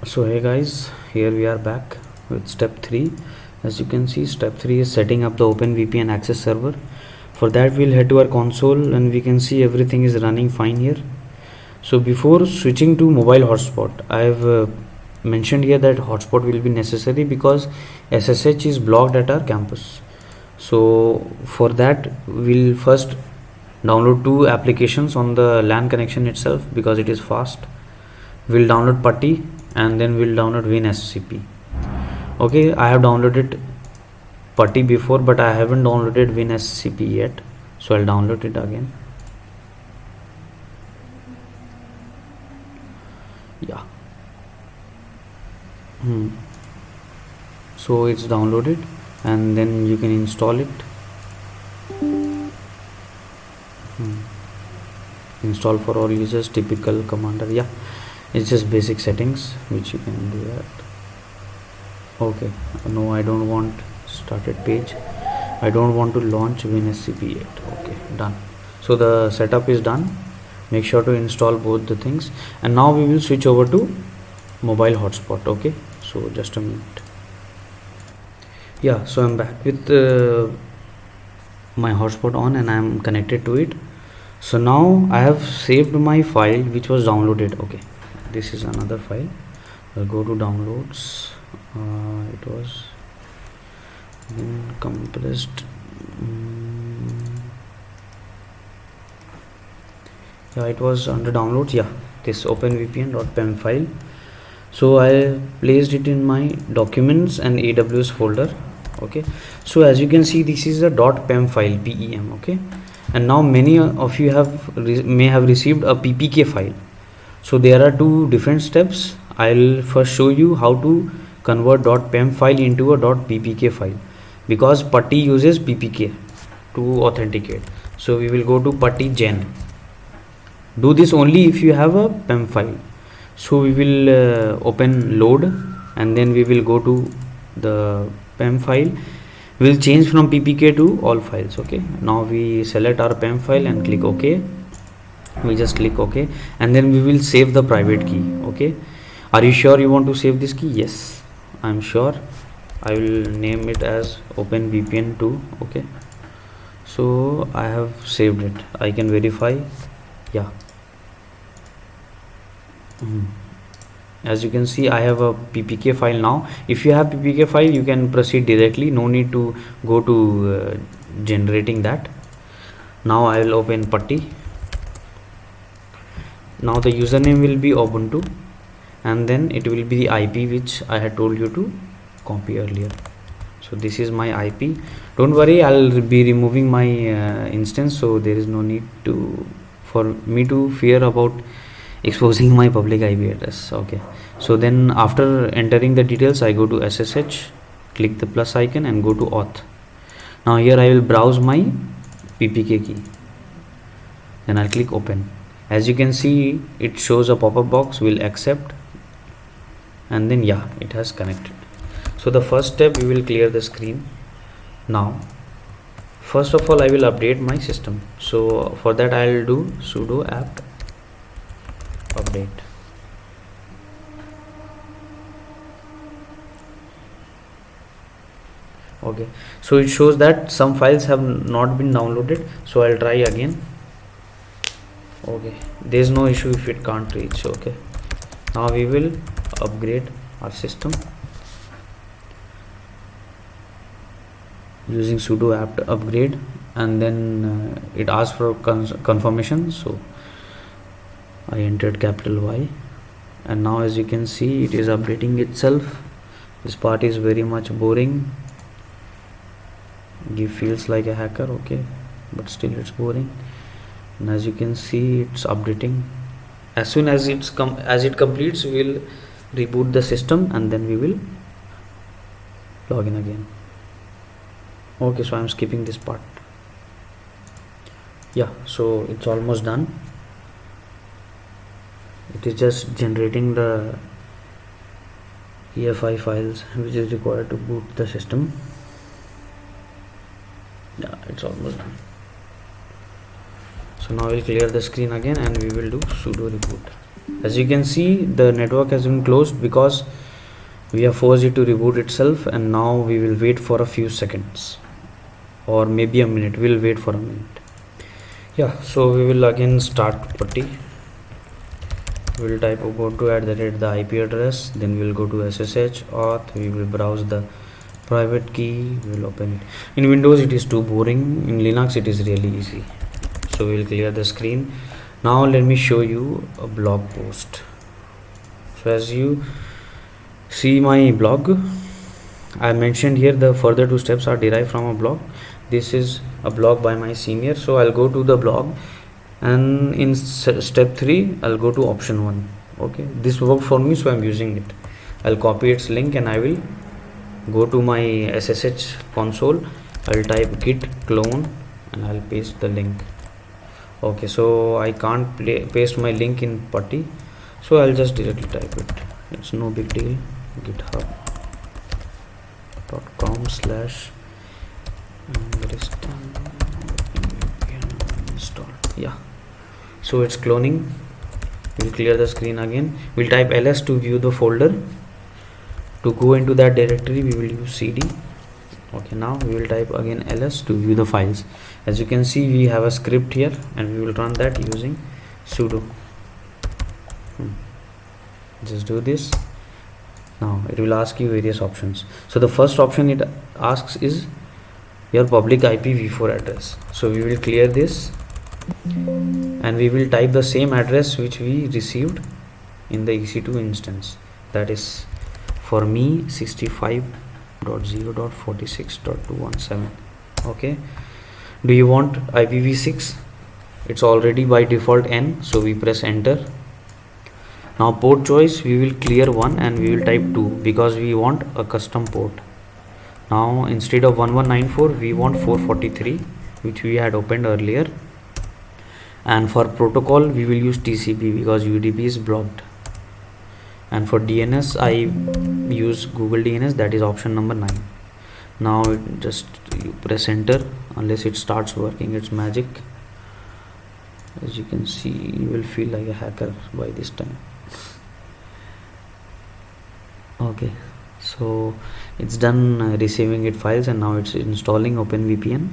So hey guys, here we are back with step 3. As you can see, step 3 is setting up the OpenVPN access server. For that we'll head to our console and we can see everything is running fine here. So before switching to mobile hotspot, I have mentioned here that hotspot will be necessary because SSH is blocked at our campus. So for that we'll first download 2 applications on the LAN connection itself because it is fast. We'll download Putty and then we'll download Winscp. Okay, I have downloaded Putty before, but I haven't downloaded Winscp yet, so I'll download it again. Yeah. So it's downloaded and then you can install it. Install for all users, typical commander. Yeah, it's just basic settings which you can do that. Okay, no, I don't want started page. I don't want to launch Winscp yet. Okay, done. So the setup is done. Make sure to install both the things, and now we will switch over to mobile hotspot. Okay, so just a minute. Yeah, so I'm back with my hotspot on and I'm connected to it. So now I have saved my file which was downloaded. Okay, this is another file. I'll go to downloads. It was compressed. Yeah, it was under downloads. Yeah, this OpenVPN Dot Pam File. So I placed it in my documents and AWS folder. Okay, so as you can see, this is a Dot Pam file, PEM. Okay, and now many of you may have received a PPK file. So there are 2 different steps. I'll first show you how to convert .pem file into a .ppk file because Putty uses PPK to authenticate. So we will go to Putty gen. Do this only if you have a PEM file. So we will open load and then we will go to the PEM file. We'll change from PPK to all files. Okay, now we select our PEM file and click OK. We just click OK and then we will save the private key. Okay, are you sure you want to save this key? Yes, I'm sure. I will name it as OpenVPN 2. Okay, so I have saved it. I can verify. Yeah. As you can see, I have a PPK file now. If you have PPK file, you can proceed directly. No need to go to generating that. Now I will open Putty. Now the username will be Ubuntu and then it will be the IP which I had told you to copy earlier. So this is my IP. Don't worry, I'll be removing my instance, so there is no need for me to fear about exposing my public IP address. Okay, so then after entering the details, I go to SSH, click the plus icon and go to auth. Now here I will browse my PPK key. Then I'll click open. As you can see, it shows a pop-up box. We'll accept and then yeah, it has connected. So the first step, we will clear the screen. Now first of all, I will update my system. So for that I'll do sudo apt update. Okay, so it shows that some files have not been downloaded, so I'll try again. Okay, there's no issue if it can't reach. Okay, now we will upgrade our system using sudo apt upgrade and then it asks for confirmation, so I entered capital Y and now as you can see, it is updating itself. This part is very much boring. It feels like a hacker. Okay, but still it's boring. And as you can see, it's updating. As soon as it completes, we will reboot the system and then we will log in again. Okay, so I'm skipping this part. Yeah, so it's almost done. It is just generating the EFI files which is required to boot the system. Yeah, it's almost done. So now we'll clear the screen again and we will do sudo reboot. As you can see, the network has been closed because we have forced it to reboot itself, and now we will wait for a few seconds or maybe a minute. We'll wait for a minute. Yeah, so we will again start putty. We'll type ubuntu at the IP address, then we'll go to SSH auth. We will browse the private key. We'll open it. In Windows it is too boring, in Linux it is really easy. So we'll clear the screen. Now let me show you a blog post. So as you see my blog, I mentioned here the further 2 steps are derived from a blog. This is a blog by my senior, so I'll go to the blog, and in step 3 I'll go to option 1. Okay, this worked for me, so I'm using it. I'll copy its link and I will go to my SSH console. I'll type git clone and I'll paste the link. Okay, so I can't paste my link in putty, so I'll just directly type it. It's no big deal. github.com/ install. Yeah, so it's cloning. We'll clear the screen again. We'll type ls to view the folder. To go into that directory we will use cd. Okay, now we will type again ls to view the files. As you can see, we have a script here and we will run that using sudo. Just do this. Now it will ask you various options. So the first option it asks is your public IPv4 address. So we will clear this and we will type the same address which we received in the EC2 instance. That is for me 65.0.46.217. Okay, do you want IPv6? It's already by default N, so we press enter. Now port choice, we will clear 1 and we will type 2 because we want a custom port. Now instead of 1194 we want 443, which we had opened earlier. And for protocol we will use TCP because UDP is blocked. And for DNS I use Google DNS, that is option number 9. Now just you press enter unless it starts working its magic. As you can see, you will feel like a hacker by this time. Okay, so it's done receiving it files and now it's installing OpenVPN.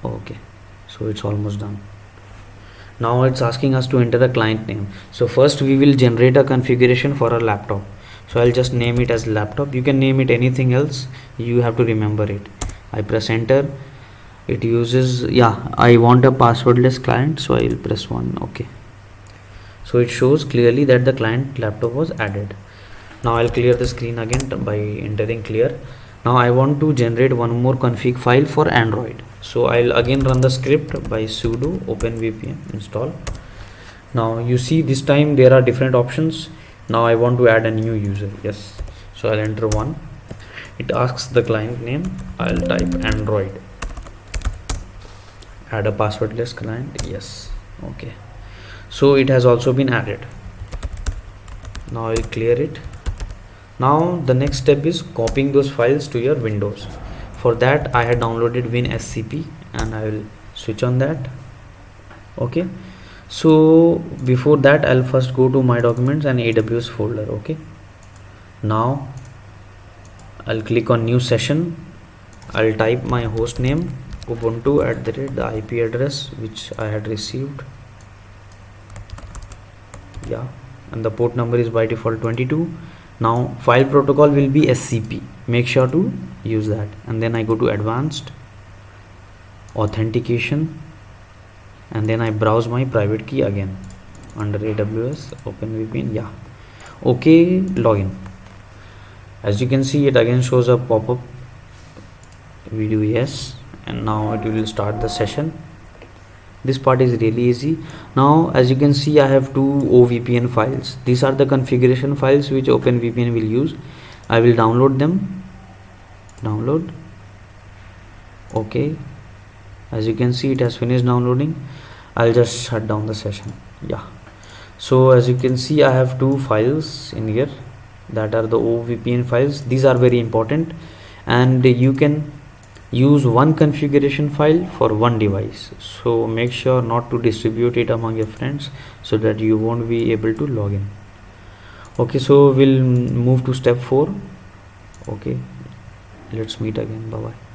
Okay, so it's almost done. Now it's asking us to enter the client name. So first we will generate a configuration for a laptop. So I'll just name it as laptop. You can name it anything else, you have to remember it. I press enter. It uses, I want a passwordless client, so I will press 1. Okay, so it shows clearly that the client laptop was added. Now I'll clear the screen again by entering clear. Now I want to generate one more config file for Android. So I'll again run the script by sudo openvpn install. Now you see this time there are different options. Now I want to add a new user. Yes, so I'll enter 1. It asks the client name. I'll type Android. Add a passwordless client. Yes. Okay, so it has also been added. Now I'll clear it. Now the next step is copying those files to your Windows. For that I had downloaded Winscp and I will switch on that. Okay, so before that I'll first go to my documents and AWS folder. Okay, now I'll click on new session. I'll type my host name ubuntu at the IP address which I had received. Yeah, and the port number is by default 22. Now file protocol will be SCP, make sure to use that. And then I go to advanced authentication and then I browse my private key again under AWS OpenVPN. Yeah, okay, login. As you can see, it again shows a pop-up video yes, and now it will start the session. This part is really easy. Now as you can see, I have 2 OVPN files. These are the configuration files which OpenVPN will use. I will download them. Download. Okay, as you can see, it has finished downloading. I'll just shut down the session. Yeah, so as you can see, I have 2 files in here that are the OVPN files. These are very important and you can use one configuration file for one device. So make sure not to distribute it among your friends so that you won't be able to log in. Okay, so we'll move to step 4. Okay, let's meet again. Bye bye.